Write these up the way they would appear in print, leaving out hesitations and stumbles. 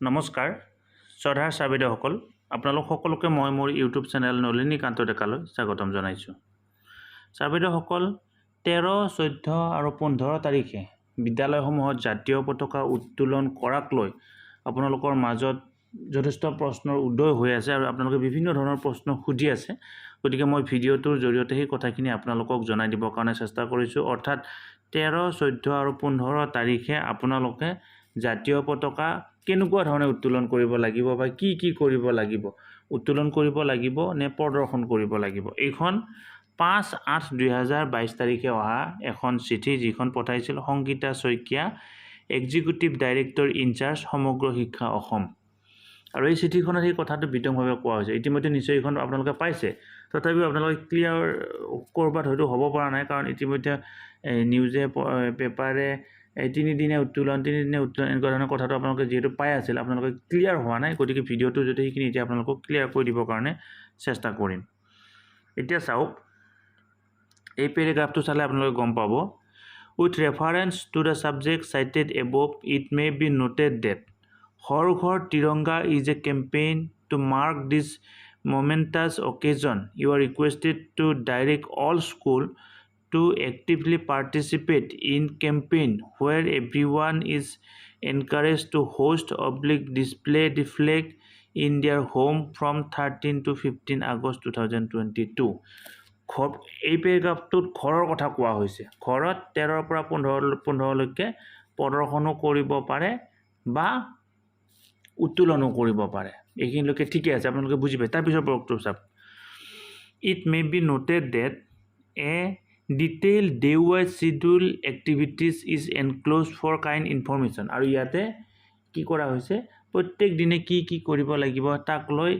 নমস্কাৰ শ্ৰদ্ধাৰ ছাৰ-বাইদেউসকল আপোনালোক সকলোকে মই মোৰ ইউটিউব চেনেল নলিনী কান্ত ডেকালৈ স্বাগতম জনাইছোঁ। ছাৰ-বাইদেউসকল 13, 14 আৰু 15 তাৰিখে বিদ্যালয়সমূহত জাতীয় পতাকা উত্তোলন কৰাক লৈ আপোনালোকৰ মাজত যথেষ্ট প্ৰশ্নৰ উদয় হৈ আছে আৰু আপোনালোকে বিভিন্ন ধৰণৰ প্ৰশ্ন সুধি আছে। গতিকে মই ভিডিঅ'টোৰ জৰিয়তে সেই কথাখিনি আপোনালোকক জনাই দিবৰ কাৰণে চেষ্টা কৰিছোঁ। অৰ্থাৎ 13, 14 আৰু 15 তাৰিখে আপোনালোকে জাতীয় পতাকা কেনেকুৱা ধৰণে উত্তোলন কৰিব লাগিব বা কি কৰিব লাগিব, উত্তোলন কৰিব লাগিব নে প্ৰদৰ্শন কৰিব লাগিব। এইখন 5/8/2022 তাৰিখে অহা এখন চিঠি যিখন পঠাইছিল Sangeeta Saikia, executive director incharge Samagra Shiksha Assam. আৰু এই চিঠিখনত সেই কথাটো বিতংভাৱে কোৱা হৈছে। ইতিমধ্যে নিশ্চয় এইখন আপোনালোকে পাইছে, তথাপিও আপোনালোকে ক্লিয়াৰ ক'ৰবাত হয়তো হ'ব পৰা নাই, কাৰণ ইতিমধ্যে নিউজে পেপাৰে 3 দিনে উত্তোলন এনেকুৱা ধৰণৰ কথাটো আপোনালোকে যিহেতু পাই আছিল, আপোনালোকে ক্লিয়াৰ হোৱা নাই। গতিকে ভিডিঅ'টো যদি সেইখিনি এতিয়া আপোনালোকক ক্লিয়াৰ কৰি দিবৰ কাৰণে চেষ্টা কৰিম। এতিয়া চাওক, এই পেৰেগ্ৰাফটো চালে আপোনালোকে গম পাব। With reference to the subject cited above, it may be noted that Har Ghar Tiranga is a campaign to mark this momentous occasion. You are requested to direct all school to actively participate in campaign where everyone is encouraged to host / display the flag in their home from 13 to 15 August 2022. এই পেৰেগ্ৰাফটোত ঘৰৰ কথা কোৱা হৈছে। ঘৰত 13 পৰা 15 লৈকে প্ৰদৰ্শনো কৰিব পাৰে বা উত্তোলনো কৰিব পাৰে। এইখিনিলৈকে ঠিকে আছে, আপোনালোকে বুজি পায়। তাৰপিছত প্ৰয়োগটো চাওক। It may be noted that a detail day wise schedule activities is enclosed for kind information. আৰু ইয়াতে কি কৰা হৈছে, প্ৰত্যেক দিনে কি কৰিব লাগিব তাক লৈ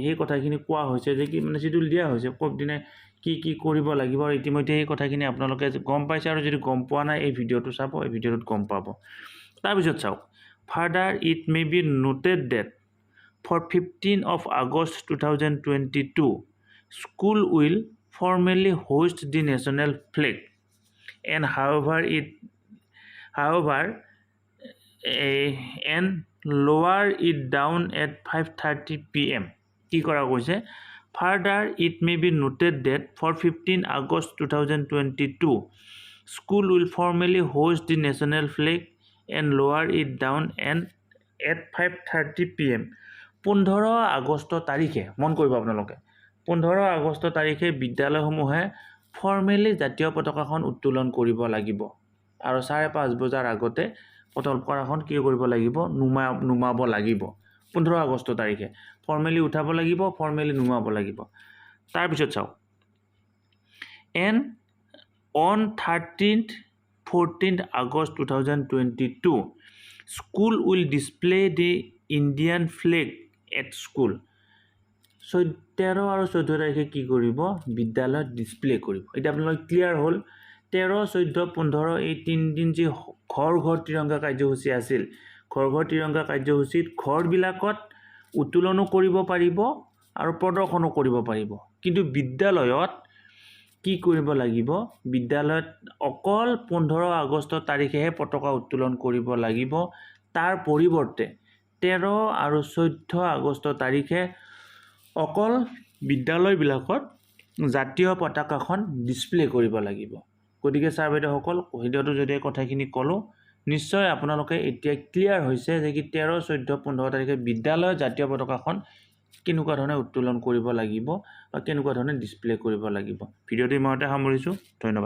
সেই কথাখিনি কোৱা হৈছে, যে কি মানে শিডিউল দিয়া হৈছে, ক'ত দিনে কি কৰিব লাগিব। আৰু ইতিমধ্যে এই কথাখিনি আপোনালোকে গম পাইছে, আৰু যদি গম পোৱা নাই এই ভিডিঅ'টো চাব, এই ভিডিঅ'টোত গম পাব। তাৰপিছত চাওক, further it may be noted that for 15 of August 2022, school will formally host the national flag, and however and lower it down at 5:30 p.m. কি কৰা গৈছে, further it may be noted that for 15 August 2022, school will formally host the national flag and lower it down and at 5:30 p.m. 15 August তাৰিখে, মন কৰিব আপোনালোকে, 15 আগষ্ট তাৰিখে বিদ্যালয়সমূহে formally জাতীয় পতাকাখন উত্তোলন কৰিব লাগিব। আৰু 5:30 বজাৰ আগতে পতাকাখন কি কৰিব লাগিব, নুমাব লাগিব। 15 আগষ্ট তাৰিখে ফৰ্মেলি উঠাব লাগিব, ফৰ্মেলি নুমাব লাগিব। তাৰপিছত চাওক, and on 13th 14th August 2022, school will display the Indian flag at school. 13 আৰু 14 তাৰিখে কি কৰিব, বিদ্যালয়ত ডিছপ্লে কৰিব। এতিয়া আপোনালোক ক্লিয়াৰ হ'ল। 13, 14, 15 এই 3 দিন যি ঘৰ ঘৰ তিৰংগা কাৰ্যসূচী আছিল, ঘৰ ঘৰ তিৰংগা কাৰ্যসূচীত ঘৰবিলাকত উত্তোলনো কৰিব পাৰিব আৰু প্ৰদৰ্শনো কৰিব পাৰিব। কিন্তু বিদ্যালয়ত কি কৰিব লাগিব, বিদ্যালয়ত অকল 15 আগষ্ট তাৰিখেহে পতাকা উত্তোলন কৰিব লাগিব। তাৰ পৰিৱৰ্তে 13 আৰু 14 আগষ্ট তাৰিখে অকল বিদ্যালয়বিলাকত জাতীয় পতাকাখন ডিছপ্লে কৰিব লাগিব। গতিকে ছাৰ বাইদেউসকল, ভিডিঅ'টো যদি কথাখিনি ক'লোঁ, নিশ্চয় আপোনালোকে এতিয়া ক্লিয়াৰ হৈছে যে কি 13, 14, 15 তাৰিখে বিদ্যালয়ত জাতীয় পতাকাখন কেনেকুৱা ধৰণে উত্তোলন কৰিব লাগিব বা কেনেকুৱা ধৰণে ডিছপ্লে কৰিব লাগিব। ভিডিঅ'টো ইমানতে সামৰিছোঁ। ধন্যবাদ।